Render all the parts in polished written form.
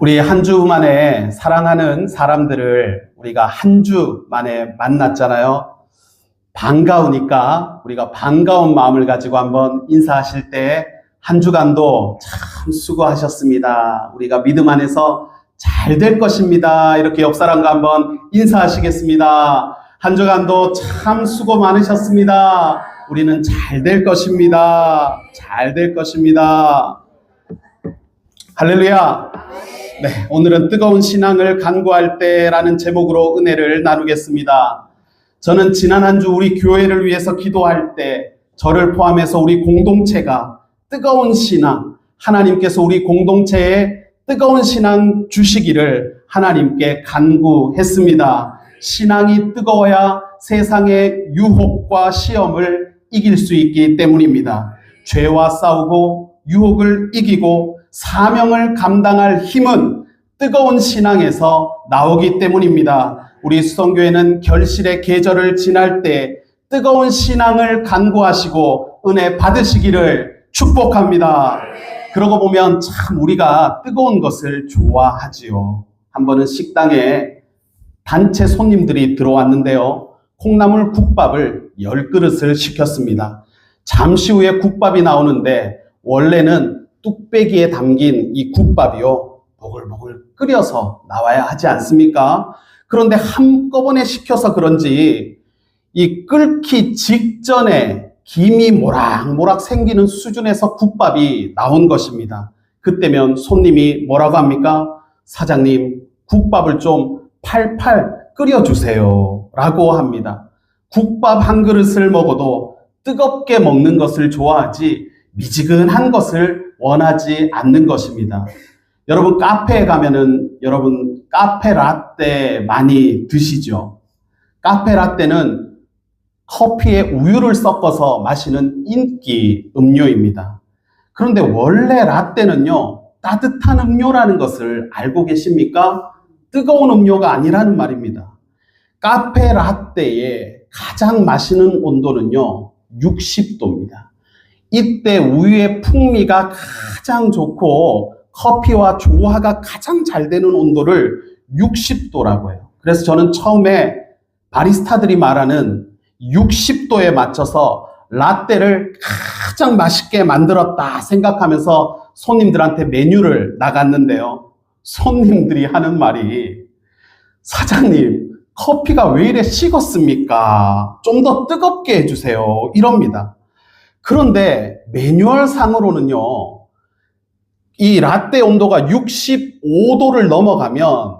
우리 한 주 만에 사랑하는 사람들을 우리가 한 주 만에 만났잖아요. 반가우니까 우리가 반가운 마음을 가지고 한번 인사하실 때 한 주간도 참 수고하셨습니다. 우리가 믿음 안에서 잘 될 것입니다. 이렇게 옆 사람과 한번 인사하시겠습니다. 한 주간도 참 수고 많으셨습니다. 우리는 잘 될 것입니다. 잘 될 것입니다. 할렐루야. 네, 오늘은 뜨거운 신앙을 간구할 때라는 제목으로 은혜를 나누겠습니다. 저는 지난 한 주 우리 교회를 위해서 기도할 때 저를 포함해서 우리 공동체가 뜨거운 신앙, 하나님께서 우리 공동체에 뜨거운 신앙 주시기를 하나님께 간구했습니다. 신앙이 뜨거워야 세상의 유혹과 시험을 이길 수 있기 때문입니다. 죄와 싸우고 유혹을 이기고 사명을 감당할 힘은 뜨거운 신앙에서 나오기 때문입니다. 우리 수성교회는 결실의 계절을 지날 때 뜨거운 신앙을 간구하시고 은혜 받으시기를 축복합니다. 그러고 보면 참 우리가 뜨거운 것을 좋아하지요. 한 번은 식당에 단체 손님들이 들어왔는데요. 콩나물 국밥을 10그릇을 시켰습니다. 잠시 후에 국밥이 나오는데 원래는 뚝배기에 담긴 이 국밥이요, 보글보글 끓여서 나와야 하지 않습니까? 그런데 한꺼번에 시켜서 그런지 이 끓기 직전에 김이 모락모락 생기는 수준에서 국밥이 나온 것입니다. 그때면 손님이 뭐라고 합니까? 사장님, 국밥을 좀 팔팔 끓여주세요 라고 합니다. 국밥 한 그릇을 먹어도 뜨겁게 먹는 것을 좋아하지 미지근한 것을 원하지 않는 것입니다. 여러분 카페에 가면은 여러분 카페 라떼 많이 드시죠? 카페 라떼는 커피에 우유를 섞어서 마시는 인기 음료입니다. 그런데 원래 라떼는요, 따뜻한 음료라는 것을 알고 계십니까? 뜨거운 음료가 아니라는 말입니다. 카페 라떼의 가장 마시는 온도는요, 60도입니다. 이때 우유의 풍미가 가장 좋고 커피와 조화가 가장 잘 되는 온도를 60도라고 해요. 그래서 저는 처음에 바리스타들이 말하는 60도에 맞춰서 라떼를 가장 맛있게 만들었다 생각하면서 손님들한테 메뉴를 나갔는데요. 손님들이 하는 말이, 사장님, 커피가 왜 이래 식었습니까? 좀 더 뜨겁게 해주세요. 이럽니다. 그런데 매뉴얼 상으로는요, 이 라떼 온도가 65도를 넘어가면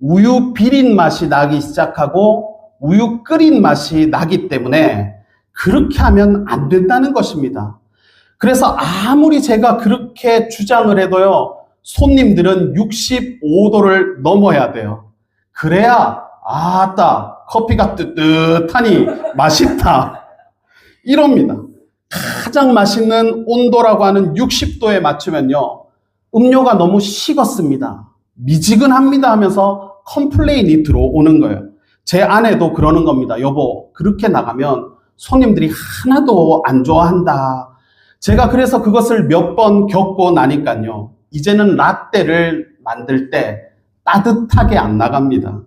우유 비린 맛이 나기 시작하고 우유 끓인 맛이 나기 때문에 그렇게 하면 안 된다는 것입니다. 그래서 아무리 제가 그렇게 주장을 해도요, 손님들은 65도를 넘어야 돼요. 그래야 아따 커피가 뜨뜻하니 맛있다 이럽니다. 가장 맛있는 온도라고 하는 60도에 맞추면요, 음료가 너무 식었습니다, 미지근합니다 하면서 컴플레인이 들어오는 거예요. 제 아내도 그러는 겁니다. 여보, 그렇게 나가면 손님들이 하나도 안 좋아한다. 제가 그래서 그것을 몇 번 겪고 나니까요, 이제는 라떼를 만들 때 따뜻하게 안 나갑니다.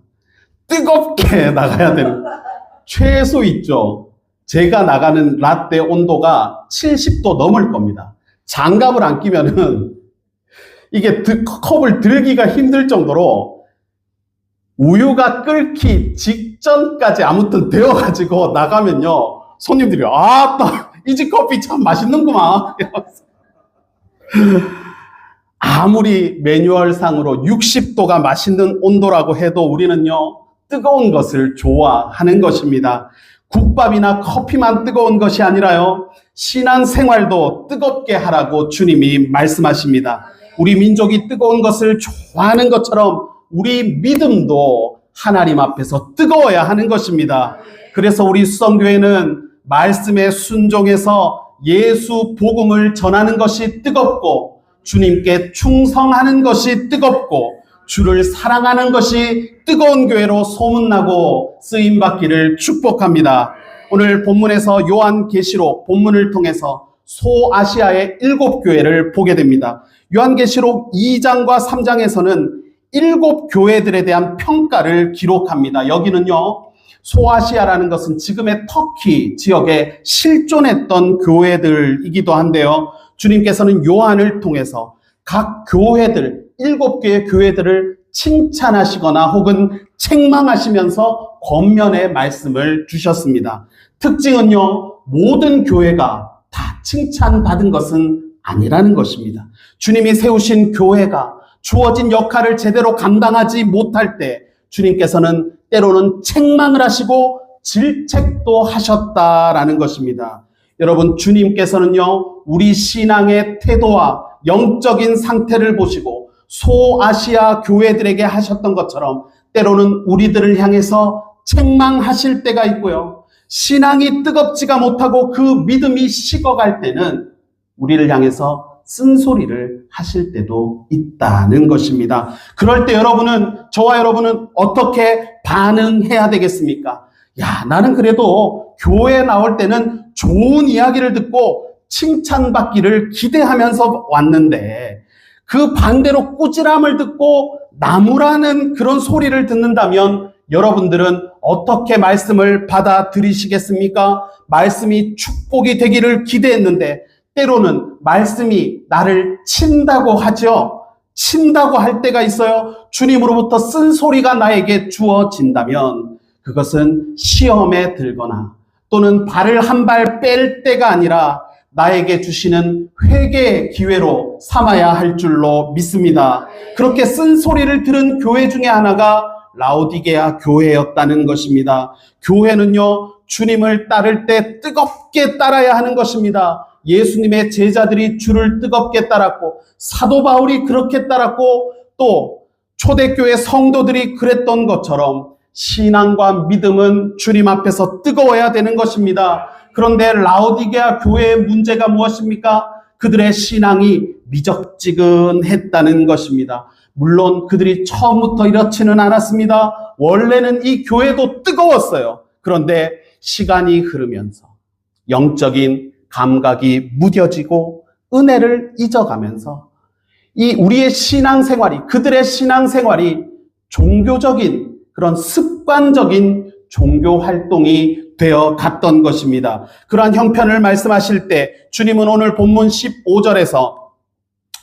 뜨겁게 나가야 되는, 최소 있죠. 제가 나가는 라떼 온도가 70도 넘을 겁니다. 장갑을 안 끼면은 이게 컵을 들기가 힘들 정도로 우유가 끓기 직전까지 아무튼 데워가지고 나가면요, 손님들이 아따 이 집 커피 참 맛있는구만. 아무리 매뉴얼상으로 60도가 맛있는 온도라고 해도 우리는요, 뜨거운 것을 좋아하는 것입니다. 국밥이나 커피만 뜨거운 것이 아니라요, 신앙생활도 뜨겁게 하라고 주님이 말씀하십니다. 우리 민족이 뜨거운 것을 좋아하는 것처럼 우리 믿음도 하나님 앞에서 뜨거워야 하는 것입니다. 그래서 우리 수성교회는 말씀에 순종해서 예수 복음을 전하는 것이 뜨겁고 주님께 충성하는 것이 뜨겁고 주를 사랑하는 것이 뜨거운 교회로 소문나고 쓰임받기를 축복합니다. 오늘 본문에서 요한계시록 본문을 통해서 소아시아의 7교회를 보게 됩니다. 요한계시록 2장과 3장에서는 7교회들에 대한 평가를 기록합니다. 여기는요, 소아시아라는 것은 지금의 터키 지역에 실존했던 교회들이기도 한데요. 주님께서는 요한을 통해서 각 교회들, 7개의 교회들을 칭찬하시거나 혹은 책망하시면서 권면의 말씀을 주셨습니다. 특징은요, 모든 교회가 다 칭찬받은 것은 아니라는 것입니다. 주님이 세우신 교회가 주어진 역할을 제대로 감당하지 못할 때 주님께서는 때로는 책망을 하시고 질책도 하셨다라는 것입니다. 여러분, 주님께서는요, 우리 신앙의 태도와 영적인 상태를 보시고 소아시아 교회들에게 하셨던 것처럼 때로는 우리들을 향해서 책망하실 때가 있고요. 신앙이 뜨겁지가 못하고 그 믿음이 식어갈 때는 우리를 향해서 쓴소리를 하실 때도 있다는 것입니다. 그럴 때 저와 여러분은 어떻게 반응해야 되겠습니까? 야, 나는 그래도 교회에 나올 때는 좋은 이야기를 듣고 칭찬받기를 기대하면서 왔는데 그 반대로 꾸지람을 듣고 나무라는 그런 소리를 듣는다면 여러분들은 어떻게 말씀을 받아들이시겠습니까? 말씀이 축복이 되기를 기대했는데 때로는 말씀이 나를 친다고 하죠. 친다고 할 때가 있어요. 주님으로부터 쓴소리가 나에게 주어진다면 그것은 시험에 들거나 또는 발을 한 발 뺄 때가 아니라 나에게 주시는 회개의 기회로 삼아야 할 줄로 믿습니다. 그렇게 쓴소리를 들은 교회 중에 하나가 라오디게아 교회였다는 것입니다. 교회는요, 주님을 따를 때 뜨겁게 따라야 하는 것입니다. 예수님의 제자들이 주를 뜨겁게 따랐고 사도 바울이 그렇게 따랐고 또 초대교회 성도들이 그랬던 것처럼 신앙과 믿음은 주님 앞에서 뜨거워야 되는 것입니다. 그런데 라오디게아 교회의 문제가 무엇입니까? 그들의 신앙이 미적지근했다는 것입니다. 물론 그들이 처음부터 이렇지는 않았습니다. 원래는 이 교회도 뜨거웠어요. 그런데 시간이 흐르면서 영적인 감각이 무뎌지고 은혜를 잊어가면서 이 우리의 신앙생활이, 그들의 신앙생활이 종교적인 그런 습관적인 종교 활동이 되어 갔던 것입니다. 그러한 형편을 말씀하실 때 주님은 오늘 본문 15절에서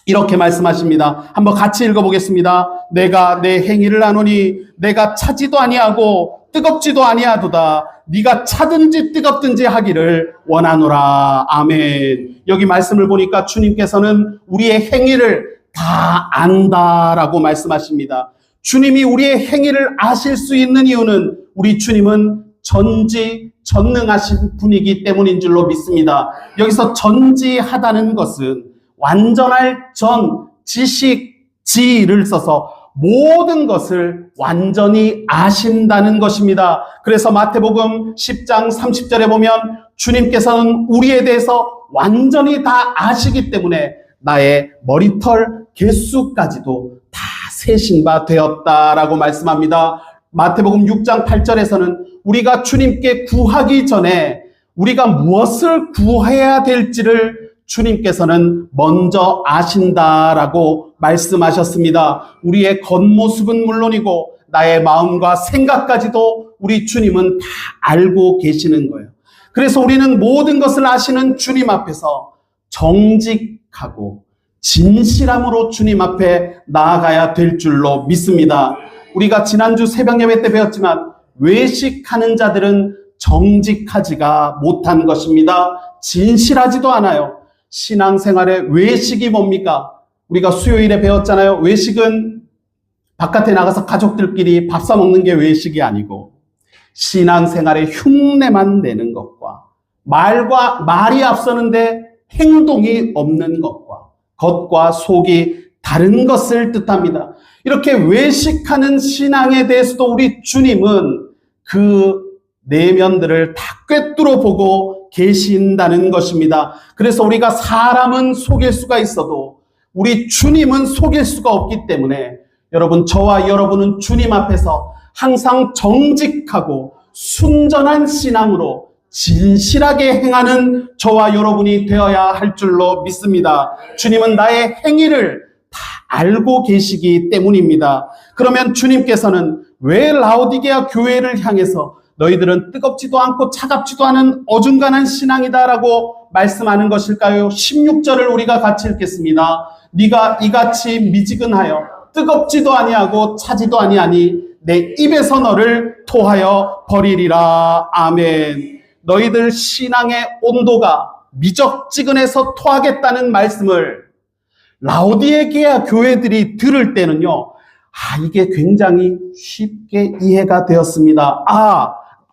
이렇게 말씀하십니다. 한번 같이 읽어보겠습니다. 내가 내 행위를 아노니 내가 차지도 아니하고 뜨겁지도 아니하도다. 네가 차든지 뜨겁든지 하기를 원하노라. 아멘. 여기 말씀을 보니까 주님께서는 우리의 행위를 다 안다라고 말씀하십니다. 주님이 우리의 행위를 아실 수 있는 이유는 우리 주님은 전지전능하신 분이기 때문인 줄로 믿습니다. 여기서 전지하다는 것은 완전할 전, 지식지를 써서 모든 것을 완전히 아신다는 것입니다. 그래서 마태복음 10장 30절에 보면 주님께서는 우리에 대해서 완전히 다 아시기 때문에 나의 머리털 개수까지도 다 세신 바 되었다라고 말씀합니다. 마태복음 6장 8절에서는 우리가 주님께 구하기 전에 우리가 무엇을 구해야 될지를 주님께서는 먼저 아신다라고 말씀하셨습니다. 우리의 겉모습은 물론이고 나의 마음과 생각까지도 우리 주님은 다 알고 계시는 거예요. 그래서 우리는 모든 것을 아시는 주님 앞에서 정직하고 진실함으로 주님 앞에 나아가야 될 줄로 믿습니다. 우리가 지난주 새벽 예배 때 배웠지만 외식하는 자들은 정직하지가 못한 것입니다. 진실하지도 않아요. 신앙생활의 외식이 뭡니까? 우리가 수요일에 배웠잖아요. 외식은 바깥에 나가서 가족들끼리 밥 사 먹는 게 외식이 아니고 신앙생활의 흉내만 내는 것과 말이 앞서는데 행동이 없는 겉과 속이 다른 것을 뜻합니다. 이렇게 외식하는 신앙에 대해서도 우리 주님은 그 내면들을 다 꿰뚫어 보고 계신다는 것입니다. 그래서 우리가 사람은 속일 수가 있어도 우리 주님은 속일 수가 없기 때문에 여러분, 저와 여러분은 주님 앞에서 항상 정직하고 순전한 신앙으로 진실하게 행하는 저와 여러분이 되어야 할 줄로 믿습니다. 주님은 나의 행위를 다 알고 계시기 때문입니다. 그러면 주님께서는 왜 라오디게아 교회를 향해서 너희들은 뜨겁지도 않고 차갑지도 않은 어중간한 신앙이다라고 말씀하는 것일까요? 16절을 우리가 같이 읽겠습니다. 네가 이같이 미지근하여 뜨겁지도 아니하고 차지도 아니하니 내 입에서 너를 토하여 버리리라. 아멘. 너희들 신앙의 온도가 미적지근해서 토하겠다는 말씀을 라오디게아 교회들이 들을 때는요, 이게 굉장히 쉽게 이해가 되었습니다.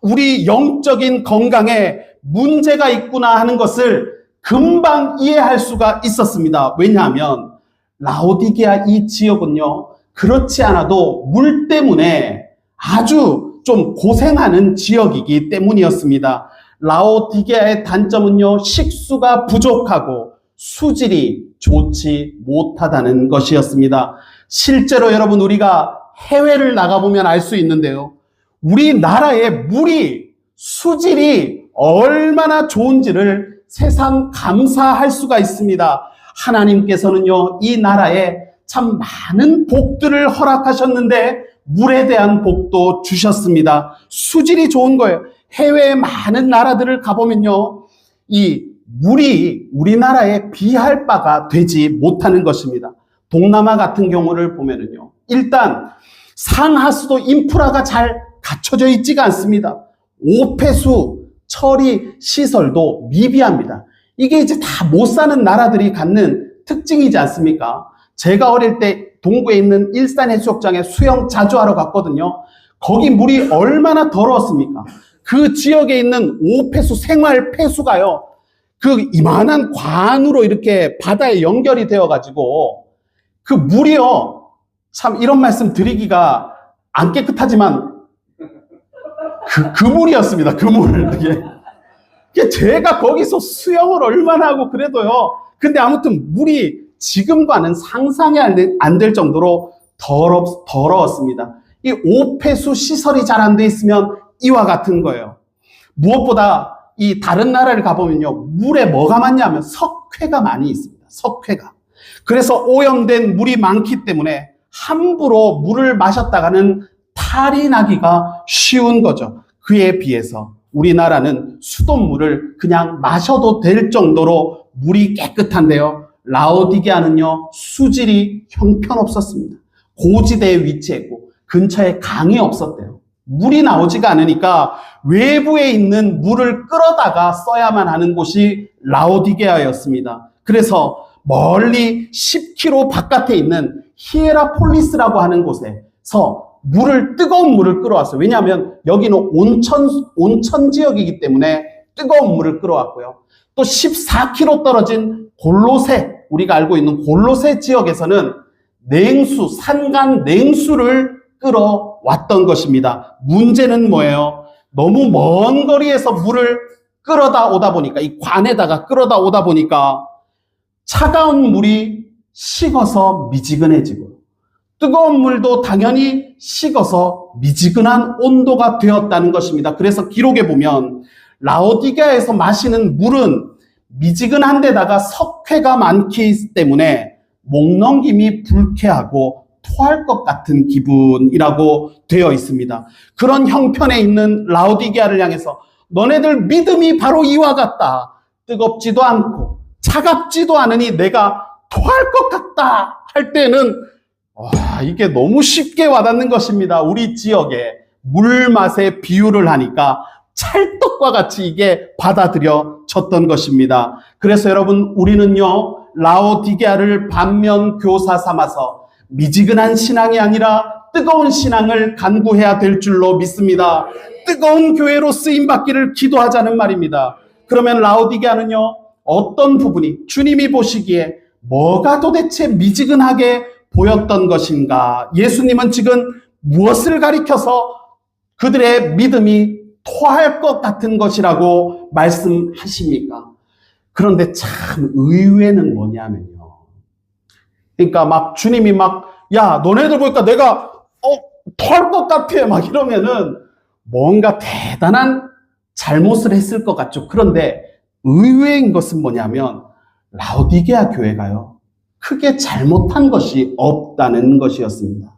우리 영적인 건강에 문제가 있구나 하는 것을 금방 이해할 수가 있었습니다. 왜냐하면 라오디게아 이 지역은요, 그렇지 않아도 물 때문에 아주 좀 고생하는 지역이기 때문이었습니다. 라오디게아의 단점은요, 식수가 부족하고 수질이 좋지 못하다는 것이었습니다. 실제로 여러분, 우리가 해외를 나가보면 알 수 있는데요, 우리나라의 물이 수질이 얼마나 좋은지를 새삼 감사할 수가 있습니다. 하나님께서는요, 이 나라에 참 많은 복들을 허락하셨는데 물에 대한 복도 주셨습니다. 수질이 좋은 거예요. 해외의 많은 나라들을 가보면요, 이 물이 우리나라에 비할 바가 되지 못하는 것입니다. 동남아 같은 경우를 보면은요, 일단 상하수도 인프라가 잘 갖춰져 있지가 않습니다. 오폐수 처리 시설도 미비합니다. 이게 이제 다 못 사는 나라들이 갖는 특징이지 않습니까? 제가 어릴 때 동구에 있는 일산해수욕장에 수영 자주 하러 갔거든요. 거기 물이 얼마나 더러웠습니까? 그 지역에 있는 오폐수, 생활 폐수가요, 그 이만한 관으로 이렇게 바다에 연결이 되어가지고 그 물이요, 참 이런 말씀 드리기가 안 깨끗하지만 그 물이었습니다. 그 물. 이게 제가 거기서 수영을 얼마나 하고 그래도요. 근데 아무튼 물이 지금과는 상상이 안 될 정도로 더러웠습니다. 이 오폐수 시설이 잘 안 돼 있으면 이와 같은 거예요. 무엇보다 이 다른 나라를 가보면요, 물에 뭐가 많냐면 석회가 많이 있습니다. 석회가. 그래서 오염된 물이 많기 때문에 함부로 물을 마셨다가는 탈이 나기가 쉬운 거죠. 그에 비해서 우리나라는 수돗물을 그냥 마셔도 될 정도로 물이 깨끗한데요, 라오디게아는요, 수질이 형편없었습니다. 고지대에 위치했고 근처에 강이 없었대요. 물이 나오지가 않으니까 외부에 있는 물을 끌어다가 써야만 하는 곳이 라오디게아였습니다. 그래서 멀리 10km 바깥에 있는 히에라폴리스라고 하는 곳에서 뜨거운 물을 끌어왔어요. 왜냐하면 여기는 온천 지역이기 때문에 뜨거운 물을 끌어왔고요. 또 14km 떨어진 골로새, 우리가 알고 있는 골로새 지역에서는 산간 냉수를 끌어왔던 것입니다. 문제는 뭐예요? 너무 먼 거리에서 물을 끌어다 오다 보니까, 이 관에다가 끌어다 오다 보니까 차가운 물이 식어서 미지근해지고, 뜨거운 물도 당연히 식어서 미지근한 온도가 되었다는 것입니다. 그래서 기록에 보면 라오디게아에서 마시는 물은 미지근한 데다가 석회가 많기 때문에 목 넘김이 불쾌하고 토할 것 같은 기분이라고 되어 있습니다. 그런 형편에 있는 라오디게아를 향해서 너네들 믿음이 바로 이와 같다. 뜨겁지도 않고 차갑지도 않으니 내가 토할 것 같다 할 때는 이게 너무 쉽게 와닿는 것입니다. 우리 지역에 물 맛에 비유를 하니까 찰떡과 같이 이게 받아들여졌던 것입니다. 그래서 여러분, 우리는요, 라오디게아를 반면 교사 삼아서 미지근한 신앙이 아니라 뜨거운 신앙을 간구해야 될 줄로 믿습니다. 뜨거운 교회로 쓰임받기를 기도하자는 말입니다. 그러면 라오디게아는요, 어떤 부분이 주님이 보시기에 뭐가 도대체 미지근하게 보였던 것인가? 예수님은 지금 무엇을 가리켜서 그들의 믿음이 토할 것 같은 것이라고 말씀하십니까? 그런데 참 의외는 뭐냐면요, 그러니까 주님이 야, 너네들 보니까 내가 토할 것 같아 막 이러면은 뭔가 대단한 잘못을 했을 것 같죠. 그런데 의외인 것은 뭐냐면 라오디게아 교회가요, 크게 잘못한 것이 없다는 것이었습니다.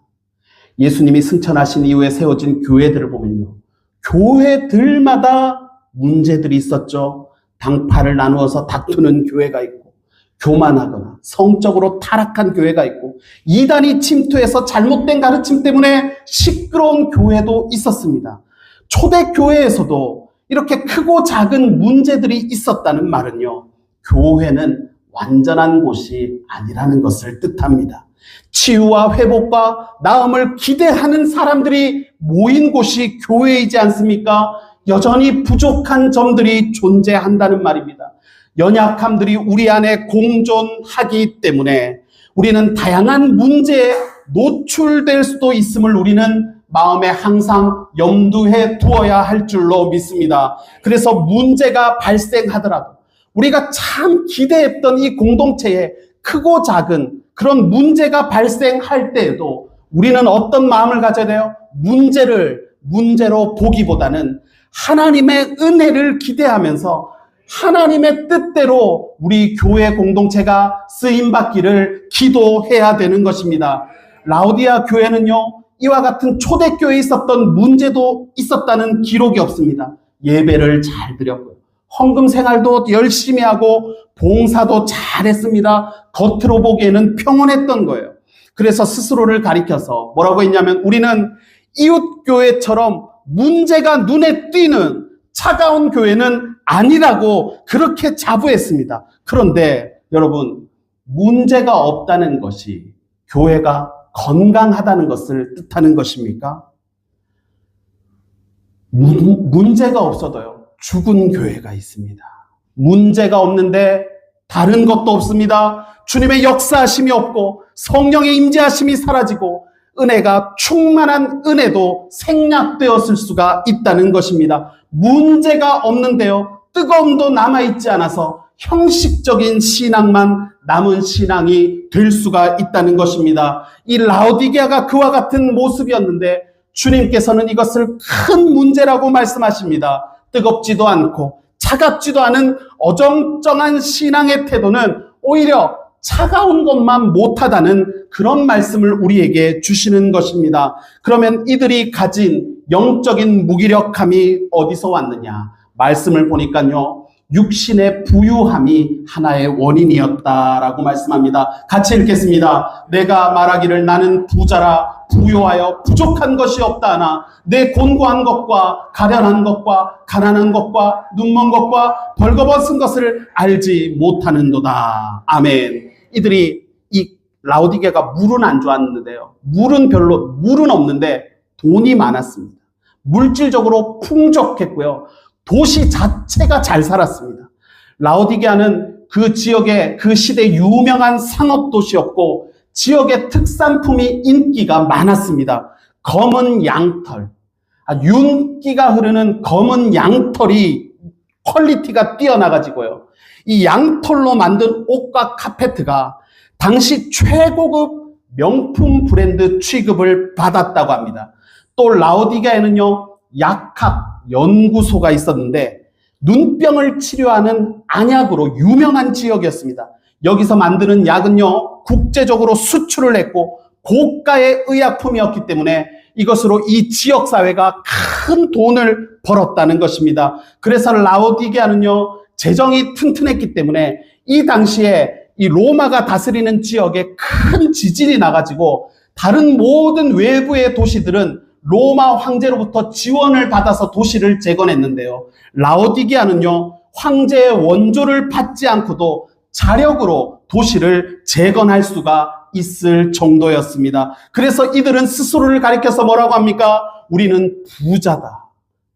예수님이 승천하신 이후에 세워진 교회들을 보면요, 교회들마다 문제들이 있었죠. 당파를 나누어서 다투는 교회가 있고, 교만하거나 성적으로 타락한 교회가 있고, 이단이 침투해서 잘못된 가르침 때문에 시끄러운 교회도 있었습니다. 초대교회에서도 이렇게 크고 작은 문제들이 있었다는 말은요, 교회는 완전한 곳이 아니라는 것을 뜻합니다. 치유와 회복과 나음을 기대하는 사람들이 모인 곳이 교회이지 않습니까? 여전히 부족한 점들이 존재한다는 말입니다. 연약함들이 우리 안에 공존하기 때문에 우리는 다양한 문제에 노출될 수도 있음을 우리는 마음에 항상 염두에 두어야 할 줄로 믿습니다. 그래서 문제가 발생하더라도 우리가 참 기대했던 이 공동체에 크고 작은 그런 문제가 발생할 때에도 우리는 어떤 마음을 가져야 돼요? 문제를 문제로 보기보다는 하나님의 은혜를 기대하면서 하나님의 뜻대로 우리 교회 공동체가 쓰임받기를 기도해야 되는 것입니다. 라오디아 교회는요, 이와 같은 초대교회에 있었던 문제도 있었다는 기록이 없습니다. 예배를 잘 드렸고요, 헌금 생활도 열심히 하고 봉사도 잘했습니다. 겉으로 보기에는 평온했던 거예요. 그래서 스스로를 가리켜서 뭐라고 했냐면, 우리는 이웃교회처럼 문제가 눈에 띄는 차가운 교회는 아니라고 그렇게 자부했습니다. 그런데 여러분, 문제가 없다는 것이 교회가 건강하다는 것을 뜻하는 것입니까? 문제가 없어도요, 죽은 교회가 있습니다. 문제가 없는데 다른 것도 없습니다. 주님의 역사하심이 없고 성령의 임재하심이 사라지고 은혜가 충만한 은혜도 생략되었을 수가 있다는 것입니다. 문제가 없는데요, 뜨거움도 남아있지 않아서 형식적인 신앙만 남은 신앙이 될 수가 있다는 것입니다. 이 라오디게아가 그와 같은 모습이었는데 주님께서는 이것을 큰 문제라고 말씀하십니다. 뜨겁지도 않고 차갑지도 않은 어정쩡한 신앙의 태도는 오히려 차가운 것만 못하다는 그런 말씀을 우리에게 주시는 것입니다. 그러면 이들이 가진 영적인 무기력함이 어디서 왔느냐? 말씀을 보니까요, 육신의 부유함이 하나의 원인이었다라고 말씀합니다. 같이 읽겠습니다. 내가 말하기를 나는 부자라 부요하여 부족한 것이 없다 하나 내 곤고한 것과 가련한 것과 가난한 것과 눈먼 것과 벌거벗은 것을 알지 못하는도다. 아멘. 이들이 이 라오디게가 물은 안 좋았는데요, 물은 없는데 돈이 많았습니다. 물질적으로 풍족했고요, 도시 자체가 잘 살았습니다. 라오디게아는 그 지역의 그 시대 유명한 상업 도시였고 지역의 특산품이 인기가 많았습니다. 검은 양털, 윤기가 흐르는 검은 양털이 퀄리티가 뛰어나가지고요, 이 양털로 만든 옷과 카페트가 당시 최고급 명품 브랜드 취급을 받았다고 합니다. 또 라오디게아에는요, 약학 연구소가 있었는데 눈병을 치료하는 안약으로 유명한 지역이었습니다. 여기서 만드는 약은요, 국제적으로 수출을 했고 고가의 의약품이었기 때문에 이것으로 이 지역사회가 큰 돈을 벌었다는 것입니다. 그래서 라오디게아는요, 재정이 튼튼했기 때문에 이 당시에 이 로마가 다스리는 지역에 큰 지진이 나가지고 다른 모든 외부의 도시들은 로마 황제로부터 지원을 받아서 도시를 재건했는데요, 라오디게아는요, 황제의 원조를 받지 않고도 자력으로 도시를 재건할 수가 있을 정도였습니다. 그래서 이들은 스스로를 가리켜서 뭐라고 합니까? 우리는 부자다,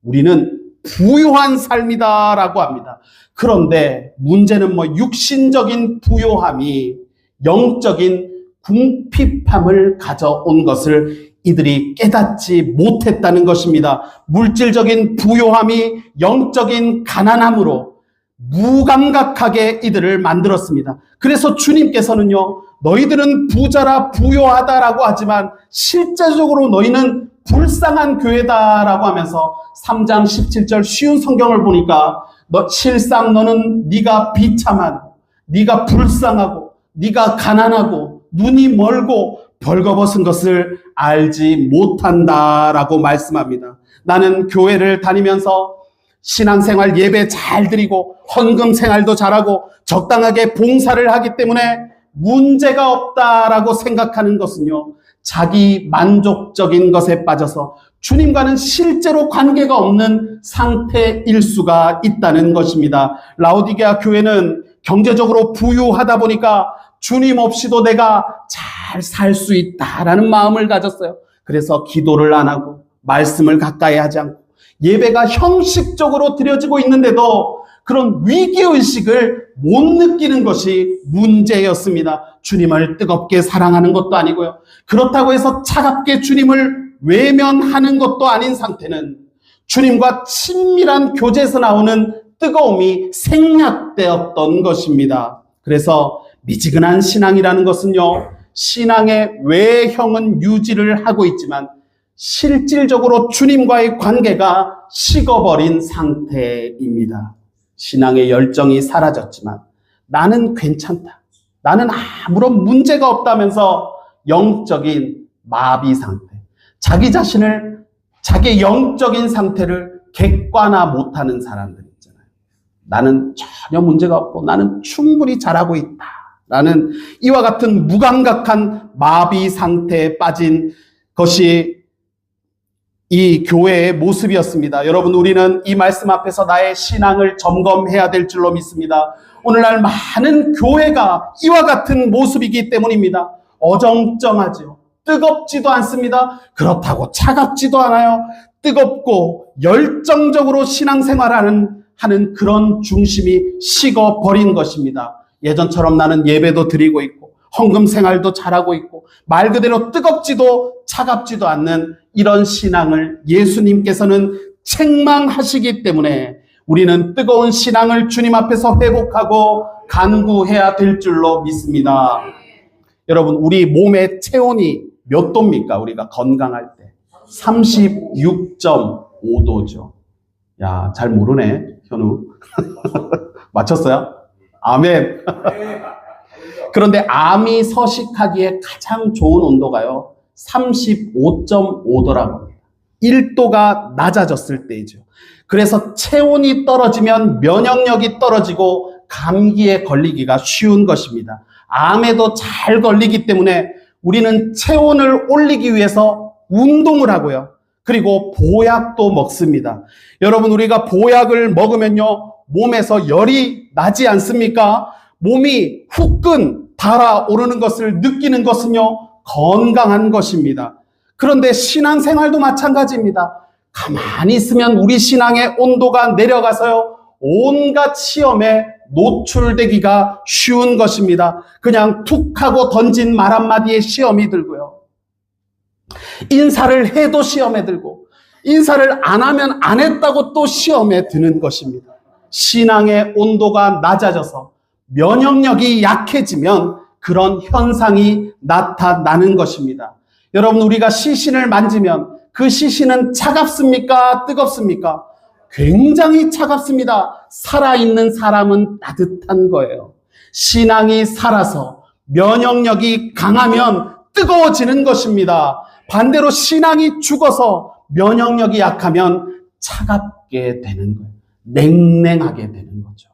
우리는 부유한 삶이다 라고 합니다. 그런데 문제는 육신적인 부요함이 영적인 궁핍함을 가져온 것을 이들이 깨닫지 못했다는 것입니다. 물질적인 부요함이 영적인 가난함으로 무감각하게 이들을 만들었습니다. 그래서 주님께서는요, 너희들은 부자라 부요하다라고 하지만 실제적으로 너희는 불쌍한 교회다라고 하면서 3장 17절 쉬운 성경을 보니까 실상 너는 네가 비참하고 네가 불쌍하고 네가 가난하고 눈이 멀고 벌거벗은 것을 알지 못한다라고 말씀합니다. 나는 교회를 다니면서 신앙생활 예배 잘 드리고 헌금 생활도 잘하고 적당하게 봉사를 하기 때문에 문제가 없다라고 생각하는 것은요, 자기 만족적인 것에 빠져서 주님과는 실제로 관계가 없는 상태일 수가 있다는 것입니다. 라오디게아 교회는 경제적으로 부유하다 보니까 주님 없이도 내가 잘 살 수 있다라는 마음을 가졌어요. 그래서 기도를 안 하고 말씀을 가까이 하지 않고 예배가 형식적으로 드려지고 있는데도 그런 위기의식을 못 느끼는 것이 문제였습니다. 주님을 뜨겁게 사랑하는 것도 아니고요. 그렇다고 해서 차갑게 주님을 외면하는 것도 아닌 상태는 주님과 친밀한 교제에서 나오는 뜨거움이 생략되었던 것입니다. 그래서 미지근한 신앙이라는 것은요, 신앙의 외형은 유지를 하고 있지만 실질적으로 주님과의 관계가 식어버린 상태입니다. 신앙의 열정이 사라졌지만 나는 괜찮다, 나는 아무런 문제가 없다면서 영적인 마비 상태, 자기 자신을, 자기의 영적인 상태를 객관화 못하는 사람들 있잖아요. 나는 전혀 문제가 없고 나는 충분히 잘하고 있다 라는 이와 같은 무감각한 마비 상태에 빠진 것이 이 교회의 모습이었습니다. 여러분, 우리는 이 말씀 앞에서 나의 신앙을 점검해야 될 줄로 믿습니다. 오늘날 많은 교회가 이와 같은 모습이기 때문입니다. 어정쩡하죠. 뜨겁지도 않습니다. 그렇다고 차갑지도 않아요. 뜨겁고 열정적으로 신앙생활하는 그런 중심이 식어버린 것입니다. 예전처럼 나는 예배도 드리고 있고 헌금 생활도 잘하고 있고 말 그대로 뜨겁지도 차갑지도 않는 이런 신앙을 예수님께서는 책망하시기 때문에 우리는 뜨거운 신앙을 주님 앞에서 회복하고 간구해야 될 줄로 믿습니다. 여러분, 우리 몸의 체온이 몇 도입니까? 우리가 건강할 때 36.5도죠. 야, 잘 모르네, 현우. 맞췄어요? 아멘. 그런데 암이 서식하기에 가장 좋은 온도가요, 35.5도라고 합니다. 1도가 낮아졌을 때이죠. 그래서 체온이 떨어지면 면역력이 떨어지고 감기에 걸리기가 쉬운 것입니다. 암에도 잘 걸리기 때문에 우리는 체온을 올리기 위해서 운동을 하고요. 그리고 보약도 먹습니다. 여러분, 우리가 보약을 먹으면요, 몸에서 열이 나지 않습니까? 몸이 후끈 달아오르는 것을 느끼는 것은요, 건강한 것입니다. 그런데 신앙생활도 마찬가지입니다. 가만히 있으면 우리 신앙의 온도가 내려가서요, 온갖 시험에 노출되기가 쉬운 것입니다. 그냥 툭 하고 던진 말 한마디에 시험이 들고요. 인사를 해도 시험에 들고, 인사를 안 하면 안 했다고 또 시험에 드는 것입니다. 신앙의 온도가 낮아져서 면역력이 약해지면 그런 현상이 나타나는 것입니다. 여러분, 우리가 시신을 만지면 그 시신은 차갑습니까? 뜨겁습니까? 굉장히 차갑습니다. 살아있는 사람은 따뜻한 거예요. 신앙이 살아서 면역력이 강하면 뜨거워지는 것입니다. 반대로 신앙이 죽어서 면역력이 약하면 차갑게 되는 거예요. 냉랭하게 되는 거죠.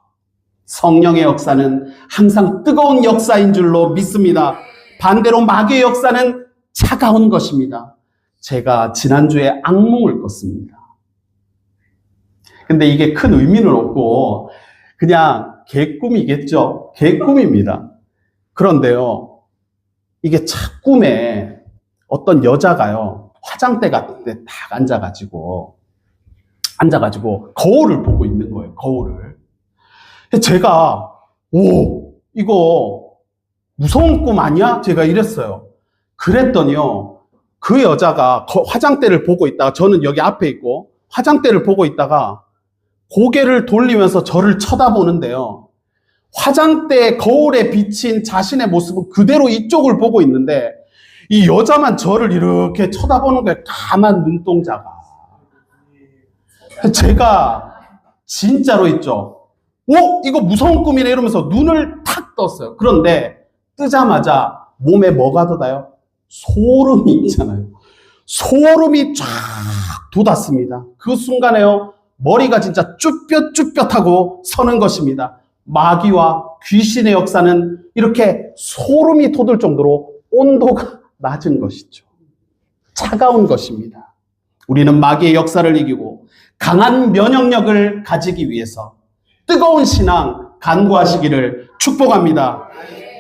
성령의 역사는 항상 뜨거운 역사인 줄로 믿습니다. 반대로 마귀의 역사는 차가운 것입니다. 제가 지난주에 악몽을 꿨습니다. 근데 이게 큰 의미는 없고 그냥 개꿈이겠죠. 개꿈입니다. 그런데요, 이게 꿈에 어떤 여자가요, 화장대 같은 데 딱 앉아가지고 거울을 보고 있는 거예요. 거울을. 제가 이거 무서운 꿈 아니야? 제가 이랬어요. 그랬더니요, 그 여자가 화장대를 보고 있다가, 저는 여기 앞에 있고 화장대를 보고 있다가 고개를 돌리면서 저를 쳐다보는데요, 화장대 거울에 비친 자신의 모습은 그대로 이쪽을 보고 있는데 이 여자만 저를 이렇게 쳐다보는 거예요. 까만 눈동자가. 제가 진짜로 있죠. 이거 무서운 꿈이네 이러면서 눈을 탁 떴어요. 그런데 뜨자마자 몸에 뭐가 돋아요? 소름이 있잖아요. 소름이 쫙 돋았습니다. 그 순간에요. 머리가 진짜 쭈뼛쭈뼛하고 서는 것입니다. 마귀와 귀신의 역사는 이렇게 소름이 돋을 정도로 온도가 낮은 것이죠. 차가운 것입니다. 우리는 마귀의 역사를 이기고 강한 면역력을 가지기 위해서 뜨거운 신앙 간구하시기를 축복합니다.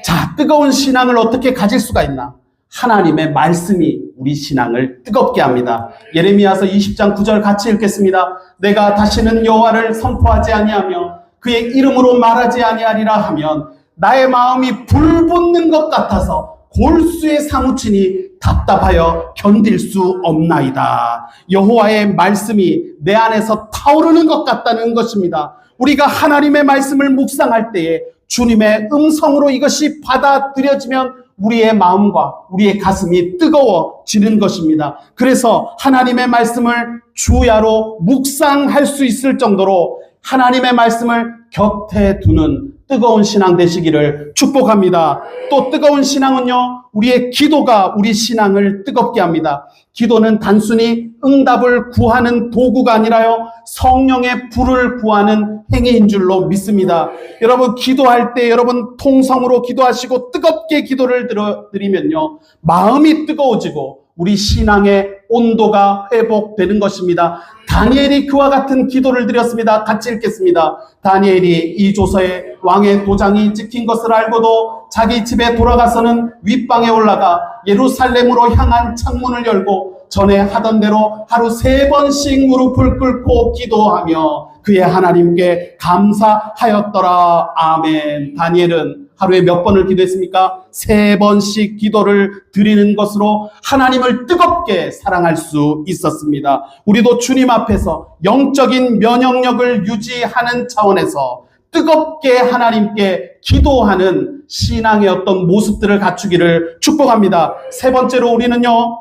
자, 뜨거운 신앙을 어떻게 가질 수가 있나? 하나님의 말씀이 우리 신앙을 뜨겁게 합니다. 예레미야서 20장 9절 같이 읽겠습니다. 내가 다시는 여호와를 선포하지 아니하며 그의 이름으로 말하지 아니하리라 하면 나의 마음이 불붙는 것 같아서 골수에 사무치니 답답하여 견딜 수 없나이다. 여호와의 말씀이 내 안에서 타오르는 것 같다는 것입니다. 우리가 하나님의 말씀을 묵상할 때에 주님의 음성으로 이것이 받아들여지면 우리의 마음과 우리의 가슴이 뜨거워지는 것입니다. 그래서 하나님의 말씀을 주야로 묵상할 수 있을 정도로 하나님의 말씀을 곁에 두는 뜨거운 신앙 되시기를 축복합니다. 또 뜨거운 신앙은요, 우리의 기도가 우리 신앙을 뜨겁게 합니다. 기도는 단순히 응답을 구하는 도구가 아니라요, 성령의 불을 구하는 행위인 줄로 믿습니다. 여러분, 기도할 때 여러분 통성으로 기도하시고 뜨겁게 기도를 드리면요, 마음이 뜨거워지고 우리 신앙의 온도가 회복되는 것입니다. 다니엘이 그와 같은 기도를 드렸습니다. 같이 읽겠습니다. 다니엘이 이 조서에 왕의 도장이 찍힌 것을 알고도 자기 집에 돌아가서는 윗방에 올라가 예루살렘으로 향한 창문을 열고 전에 하던 대로 하루 3번씩 무릎을 꿇고 기도하며 그의 하나님께 감사하였더라. 아멘. 다니엘은 하루에 몇 번을 기도했습니까? 3번씩 기도를 드리는 것으로 하나님을 뜨겁게 사랑할 수 있었습니다. 우리도 주님 앞에서 영적인 면역력을 유지하는 차원에서 뜨겁게 하나님께 기도하는 신앙의 어떤 모습들을 갖추기를 축복합니다. 3번째로 우리는요,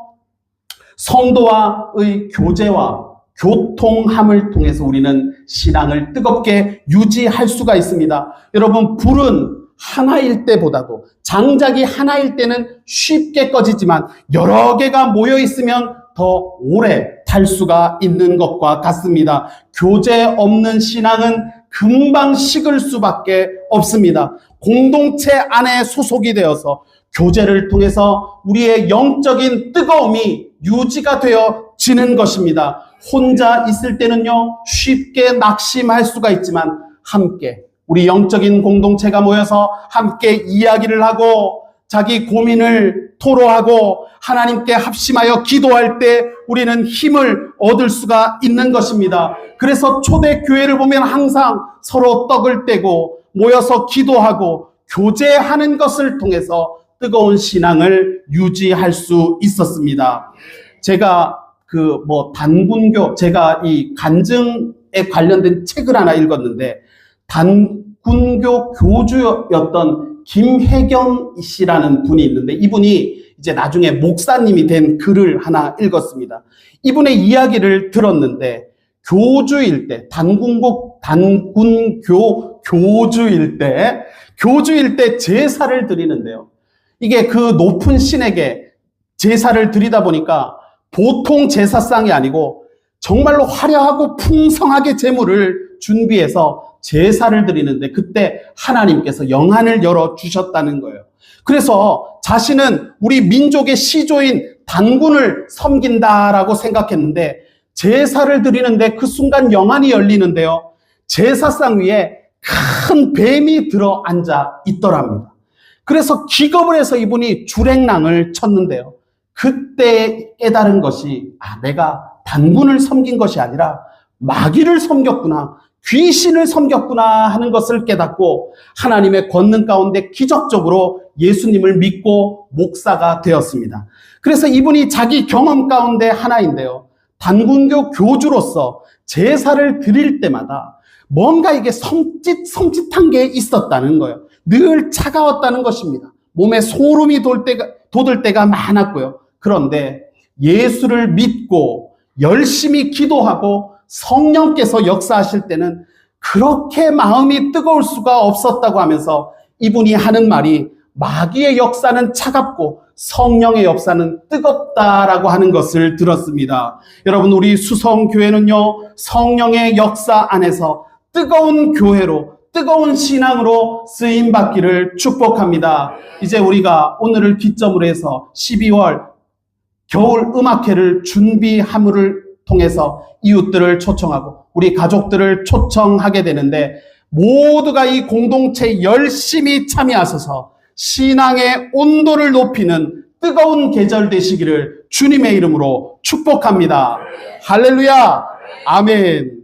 성도와의 교제와 교통함을 통해서 우리는 신앙을 뜨겁게 유지할 수가 있습니다. 여러분, 불은 하나일 때보다도, 장작이 하나일 때는 쉽게 꺼지지만 여러 개가 모여 있으면 더 오래 탈 수가 있는 것과 같습니다. 교제 없는 신앙은 금방 식을 수밖에 없습니다. 공동체 안에 소속이 되어서 교제를 통해서 우리의 영적인 뜨거움이 유지가 되어지는 것입니다. 혼자 있을 때는요, 쉽게 낙심할 수가 있지만 함께 우리 영적인 공동체가 모여서 함께 이야기를 하고 자기 고민을 토로하고 하나님께 합심하여 기도할 때 우리는 힘을 얻을 수가 있는 것입니다. 그래서 초대교회를 보면 항상 서로 떡을 떼고 모여서 기도하고 교제하는 것을 통해서 뜨거운 신앙을 유지할 수 있었습니다. 제가 제가 이 간증에 관련된 책을 하나 읽었는데, 단군교 교주였던 김혜경 씨라는 분이 있는데, 이분이 이제 나중에 목사님이 된 글을 하나 읽었습니다. 이분의 이야기를 들었는데, 교주일 때, 단군교 교주일 때 제사를 드리는데요. 이게 그 높은 신에게 제사를 드리다 보니까 보통 제사상이 아니고 정말로 화려하고 풍성하게 제물을 준비해서 제사를 드리는데, 그때 하나님께서 영안을 열어주셨다는 거예요. 그래서 자신은 우리 민족의 시조인 단군을 섬긴다라고 생각했는데, 제사를 드리는데 그 순간 영안이 열리는데요, 제사상 위에 큰 뱀이 들어 앉아 있더랍니다. 그래서 기겁을 해서 이분이 주랭랑을 쳤는데요, 그때 깨달은 것이, 내가 단군을 섬긴 것이 아니라 마귀를 섬겼구나, 귀신을 섬겼구나 하는 것을 깨닫고 하나님의 권능 가운데 기적적으로 예수님을 믿고 목사가 되었습니다. 그래서 이분이 자기 경험 가운데 하나인데요, 단군교 교주로서 제사를 드릴 때마다 뭔가 이게 섬찟한 게 있었다는 거예요. 늘 차가웠다는 것입니다. 몸에 소름이 돋을 때가 많았고요. 그런데 예수를 믿고 열심히 기도하고 성령께서 역사하실 때는 그렇게 마음이 뜨거울 수가 없었다고 하면서 이분이 하는 말이 마귀의 역사는 차갑고 성령의 역사는 뜨겁다라고 하는 것을 들었습니다. 여러분, 우리 수성교회는요, 성령의 역사 안에서 뜨거운 교회로, 뜨거운 신앙으로 쓰임받기를 축복합니다. 이제 우리가 오늘을 기점으로 해서 12월 겨울 음악회를 준비함을 통해서 이웃들을 초청하고 우리 가족들을 초청하게 되는데, 모두가 이 공동체에 열심히 참여하셔서 신앙의 온도를 높이는 뜨거운 계절 되시기를 주님의 이름으로 축복합니다. 할렐루야. 아멘.